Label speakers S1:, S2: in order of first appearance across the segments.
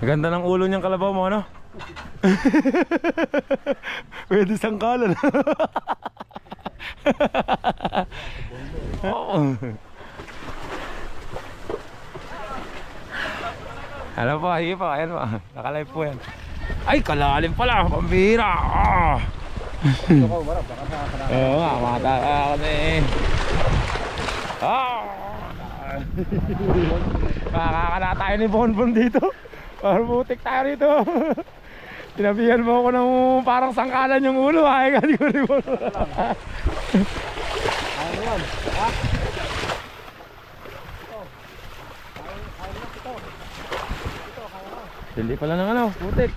S1: Ganda ng ulo niyang kalabaw mo, ano? Pwede sangkalan. Oo. Alam po, sige po, ayan po. Nakalive po yan. Ay, kalalim pala, pambira. Oo nga, matakot eh. Makakala tayo ni Bonbon dito. Parang butik tayo dito. Sinabihan mo ako ng parang sangkalan yung ulo. Ay, kasi ko rin mo. Ano yan? Ha? Hindi pala ng ano, butik.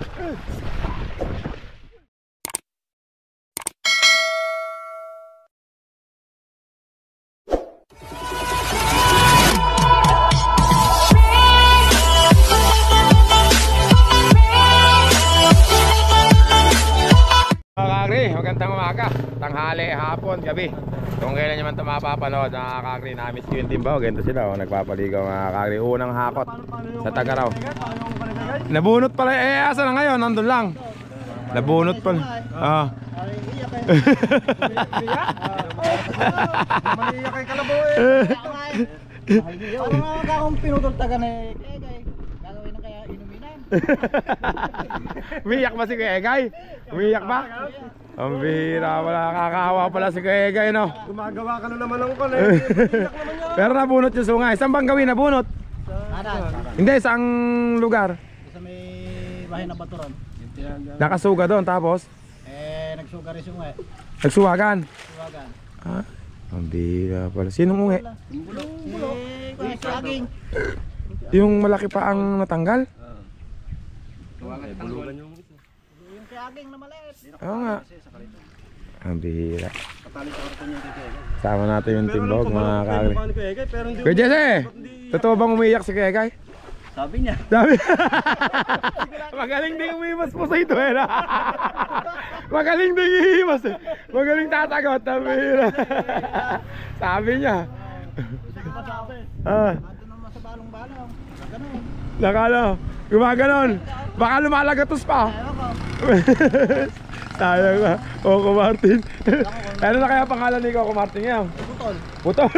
S1: Magandang umaga, tanghali, hapon, gabi. Kung kailan nyo man ito mapapanood, mga kakri, namis ko yung timbaw. Ganito sila, nagpapaligaw mga kakri. Unang hakot sa Tagaraw. Nabunot pala, asa na ngayon, nandun lang. Nabunot pala.
S2: Maliyak kay kalabaw eh. Parang akong pinutol taga na eh. Gagawin na kaya inuminan.
S1: Umiyak ba si Kuya Egay? Umiyak ba? Ang bira, wala, kakaawa pala si Kuya Egay, no?
S2: Gumagawa ka na naman ng ukol eh.
S1: Pero nabunot yung sungay. Saan bang gawin nabunot? Hindi, saang lugar?
S2: Sa may bahay na Baturan.
S1: Nakasuga doon, tapos?
S2: Nagsuga rin sungay.
S1: Nagsuwagan?
S2: Suwagan.
S1: Ah, ang bira pala. Sinong ungi?
S2: Saging.
S1: Yung malaki pa ang natanggal?
S2: Yung saging na maliit.
S1: Oo nga. Ang bihira. Sama natin yung timbog mga kakri. Kuya Jesse, totoo bang umiiyak si Kuya Egay?
S2: Sabi niya.
S1: Sabi. Magaling din umiiwas po sa ito eh. Magaling din iiwas eh. Magaling tatagot. Ang bihira. Sabi niya.
S2: Ito naman sa balong-balong. Ganun.
S1: Nakala, gumaganon. Baka lumalagatos pa. Sayang na, Coco Martin. Ano na kaya pangalan ni Coco Martin yan?
S2: Putol.
S1: Putol.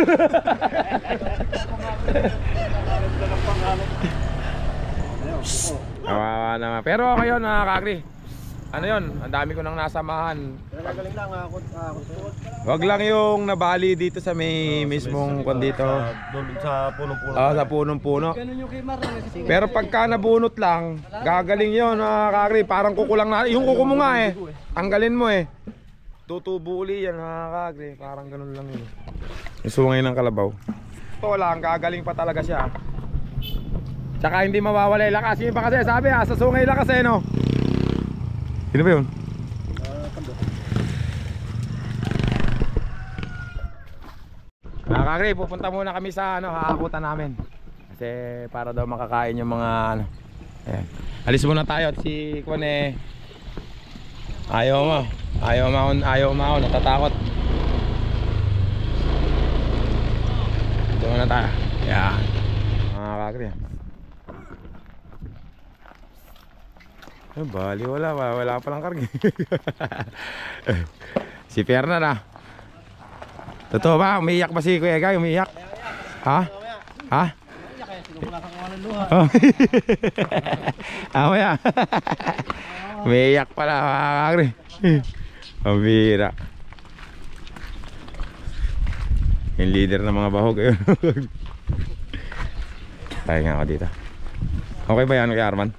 S1: Kawawa naman. Pero okay yun, kakri. Ano yun, ang dami ko nang nasamahan.
S2: Gagaling lang ako.
S1: Wag lang yung nabali dito sa may mismong kwan dito.
S2: Doon sa punong-puno.
S1: Sa punong-puno.
S2: Ganun yung kay Marlon.
S1: Pero pagka nabunot lang, gagaling yun, kakri. Parang kuko lang na. Yung kuko mo nga eh. Tanggalin mo eh. Tutubo uli yan, kakri. Parang ganun lang yun. Yung sungay ng kalabaw. Ito lang, gagaling pa talaga siya. Tsaka hindi mawawala yung lakas. Yung iba kasi sabi sa sungay lakas eh, no? Sino ba yun? Mga kakri, pupunta muna kami sa haakutan namin. Kasi para daw makakain yung mga ayan. Alis muna tayo at si Kwan eh ayaw mo, natatakot. Ito muna tayo. Yan. Mga kakri. Bali, wala palang karga. Si Fernan na. Totoo ba? Umiiyak ba si Kuya Egay? Umiiyak? Ha? Ha? Amaya. Umiiyak pala mga kakri. Pambira. Yung leader ng mga bahog. Tayo nga ako dito. Okay ba yan, Kuya Arman?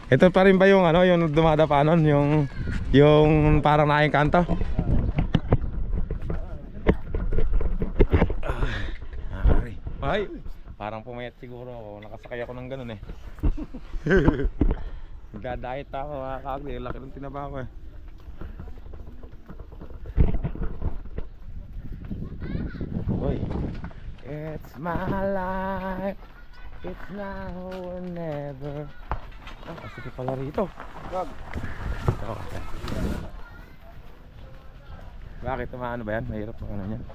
S1: Ito pa rin ba yung yung dumadapa nun, yung parang naingkanto? Ay, parang pumayat siguro ako, nakasakay ako ng ganun eh. Nagda-diet ako mga kakri, laki ng tinaba ko eh. Uy. It's my life, it's now or never. Sige pala rito. Bakit tumaano ba yan? Mahirap mga ano yan.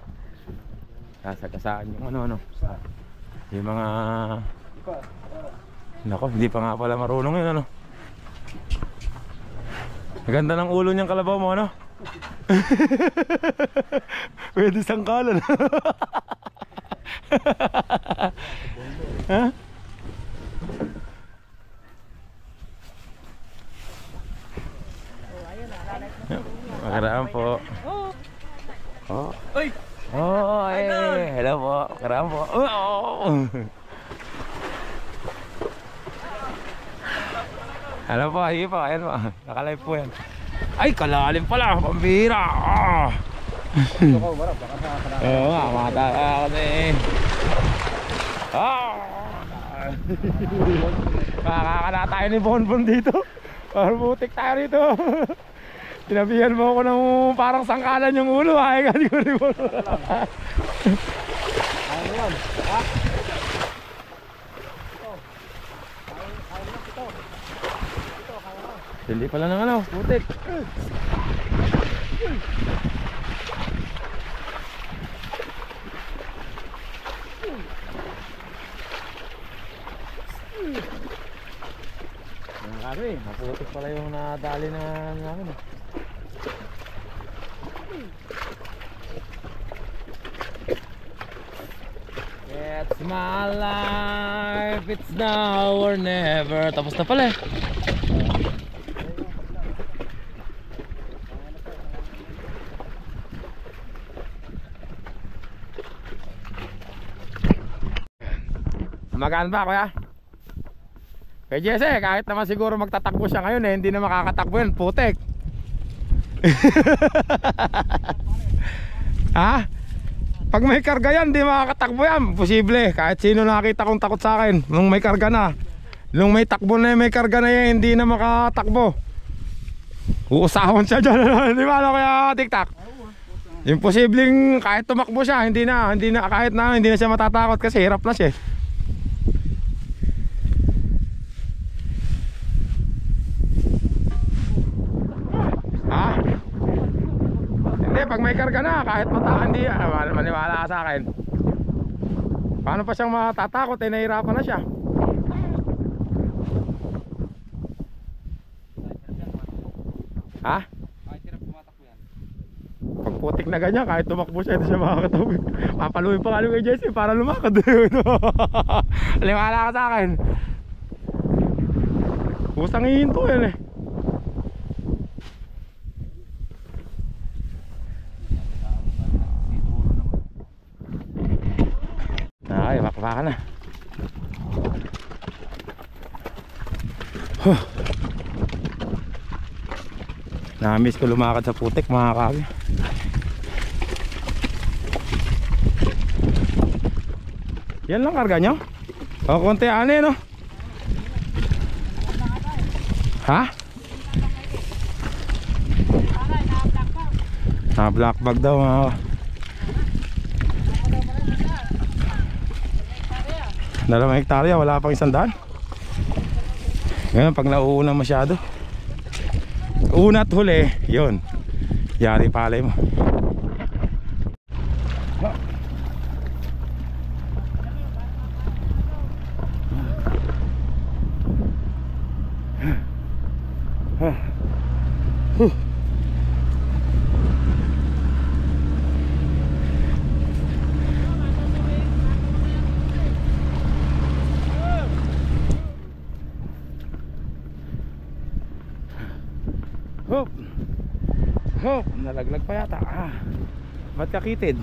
S1: Sasagasaan yung yung mga Nako, hindi pa nga pala marunong yun, ano? Maganda ng ulo niyang kalabaw mo, ano? Pwede sangkalan. Ha? Makaraan po. Oh.
S2: Uy!
S1: Oh, hello po. Makaraan po. Oh. Hello po, sige po. Ayan po. Nakalive po yan. Ay, kalalim pala. Pambira. Ah. Oo nga, mataka ako na eh. Ah. Makakala tayo ni Bonbon dito. Parang butik tayo dito. Sinabihan mo ako ng parang sangkalan yung ulo. Ay, hindi ko rin mo.
S2: Ano yan? Ha?
S1: Hindi pala ng ano, butik. Kasi, maputik pala yung nadali na namin. It's my life, it's now or never. Tapos na pala eh. Magaan ba kuya? Kay Jesse, kahit naman siguro magtatakbo siya ngayon eh, hindi na makakatakbo yan, putek. Ha? Pag may karga yan, hindi makakatakbo yan. Posible, kahit sino nakita kong takot sa akin. Nung may karga na, nung may takbo na may karga na yan, hindi na makatakbo. Uusahon siya dyan. Di ba ano kaya TikTok? Imposibleng kahit tumakbo siya, hindi na kahit na hindi na siya matatakot kasi hirap na siya. Ha? Hindi, pag may karga na, kahit hindi, maniwala ka sa akin. Paano pa siyang matatakot eh, nahihirapan na siya. Ha? Pag putik na ganyan, kahit tumakbo siya, hindi siya makakatakbo. Papaluin pa kami kay Jesse para lumakad. Maniwala ka sa akin. Kusang hihinto yan eh. Ay, makapaka na. Namiss ko lumakad sa putik mga kabi. Yan lang karga nyo? O konti ane no? Ha? Na black bag daw mga. Dalawang hektarya, wala pang 100. Ngayon pag nauuna masyado, una at huli, yun, yari palay mo. Hop! Hop! Nalaglag pa yata. Ba't kakitid?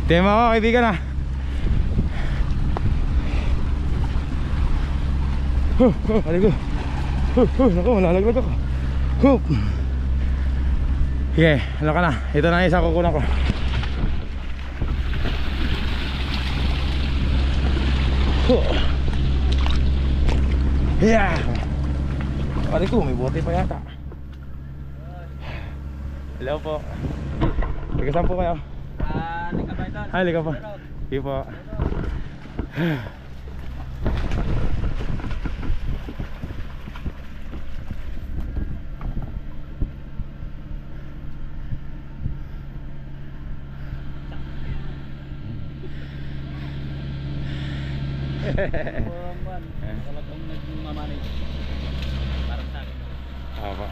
S1: Tema ko kaibigan na. Aligo. Naku, malalaglag ako. Hop! Sige, ano ka na? Ito na isa kukunan ko. Yeah. Pare ko, may bote pa yata. Hello po. Tigasan po kayo.
S2: Lika ba ito?
S1: Ay, lika pa. Sige po.
S2: Wala pang nagmamanage. Parang sa akin.
S1: Ako.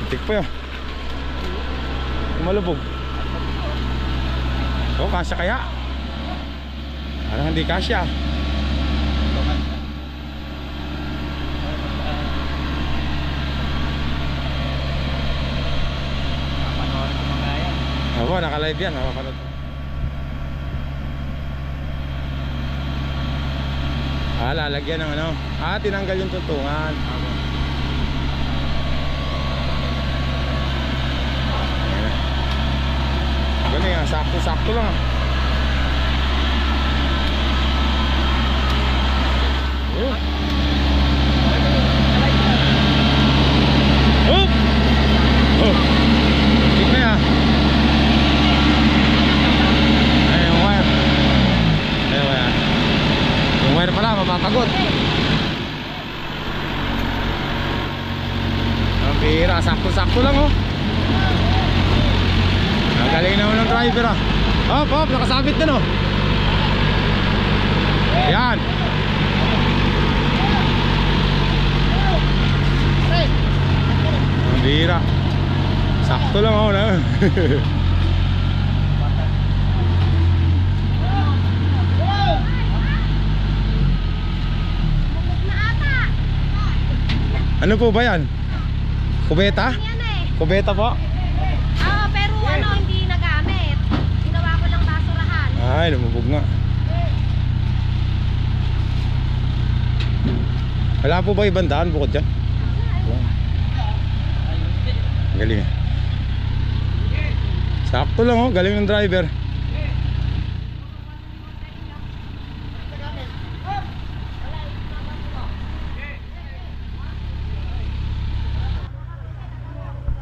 S1: Itik pa yun. Kumalubog. Kasya kaya? Parang hindi kasya.
S2: Panoorin ko mga yan.
S1: Ako, naka-live yan. Napapanood. Lalagyan ng ano. Tinanggal yung tuntungan. Galing ah, sakto-sakto lang ah. Tik na yan. Ay, yung wire. Ay, wire. Yung wire pala, mapapagod. Ang bihira, sakto-sakto lang oh. Galing naman ng driver ah. Hop, nakasabit din oh. Yan. Ang bihira. Sakto lang ako na. Ano po ba yan? Kubeta? Kubeta po?
S3: Oo, pero ano, hindi nagamit. Ginawa ko lang basurahan.
S1: Ay, lumubog nga. Wala po ba ibang daan bukod dyan? Galing eh. Sakto lang oh, galing ng driver.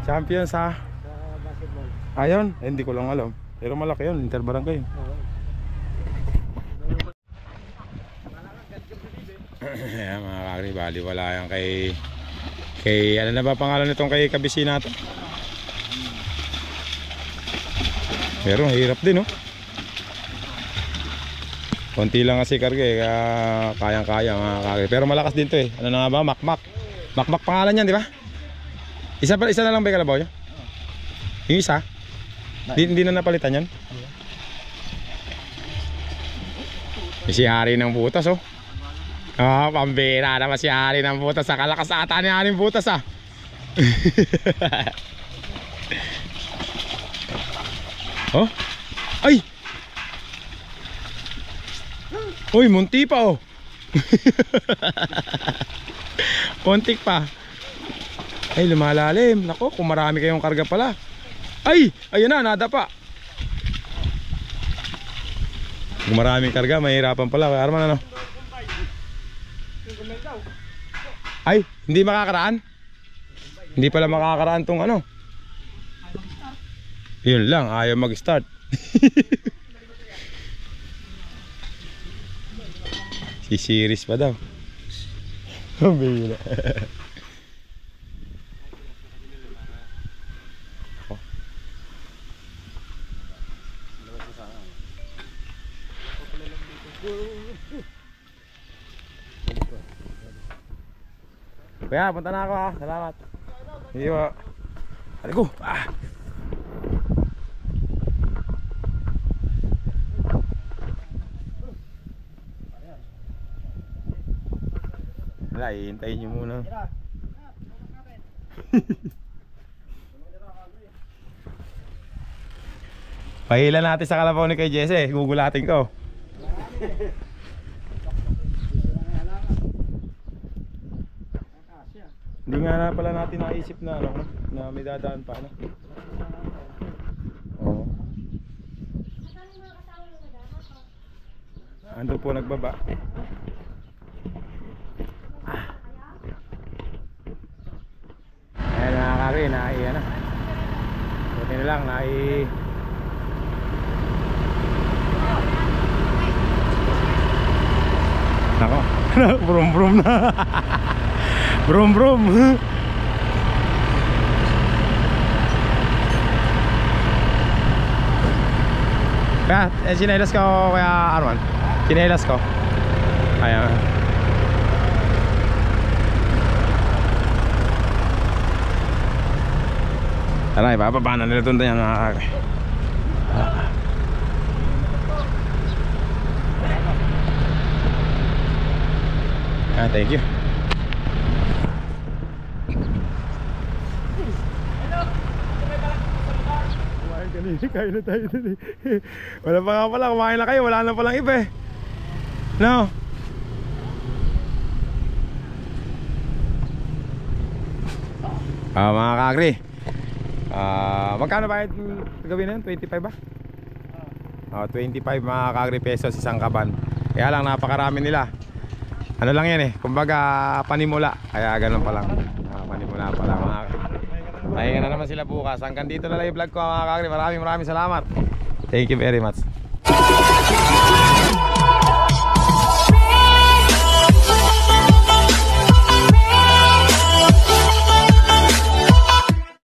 S1: Champion sa
S2: basketball.
S1: Ayun, hindi ko lang alam. Pero malaki yun, interbarangay. Ayan mga kakri, bali wala yan kay ano na ba pangalan nitong kay kabisina to? Pero hirap din oh. Konti lang kasi karga eh, kaya kayang-kaya mga kakri. Pero malakas din to eh. Ano na nga ba? Makmak. Makmak pangalan yan, di ba? Isa na lang ba yung kalabaw nyo? Yung isa? Hindi na napalitan yan? Si Hari ng butas oh. Pambira naman si Hari ng butas. Kalakas ata ni Hari ng butas ah. Oh? Ay! Uy, munti pa oh. Kontik pa. Ay, lumalalim. Nako, kung marami kayong karga pala. Ay! Ayun na, nada pa. Kung maraming karga, mahirapan pala. Arman ano? Ay, hindi makakaraan? Hindi pala makakaraan tong ano. Yun lang, ayaw mag-start. Si series pa daw. Bila. Kaya punta na ako ha. Salamat. Hindi ba? Aligo. Wala, hihintayin nyo muna. Pahila natin sa kalabaw ni kay Jesse. Gugulatin ko. Hindi nga na pala natin naisip na ano, na may dadaan pa ano. Oo. Ando po nagbaba. Ayan mga kari, nai ano. Buti na lang, nai nako, brum brum na. Brum brum. Kaya, sinelas ko kaya Arman. Sinelas ko. Ayan. Tara, ibababa na nila tunta yan mga kakri. Thank you. Kain na tayo dun eh. Wala pa nga pala, kumain na kayo, wala na palang iba eh. No? Mga kakri, magkano ba yung gawin na yun? 25 ba? 25 mga kakri pesos isang kaban. Kaya lang napakarami nila. Ano lang yan eh, kumbaga panimula. Kaya ganun pa lang, panimula pa lang mga kakri. Pahinga na naman sila bukas. Hanggang dito na lang yung vlog ko mga kakri. Maraming salamat. Thank you very much.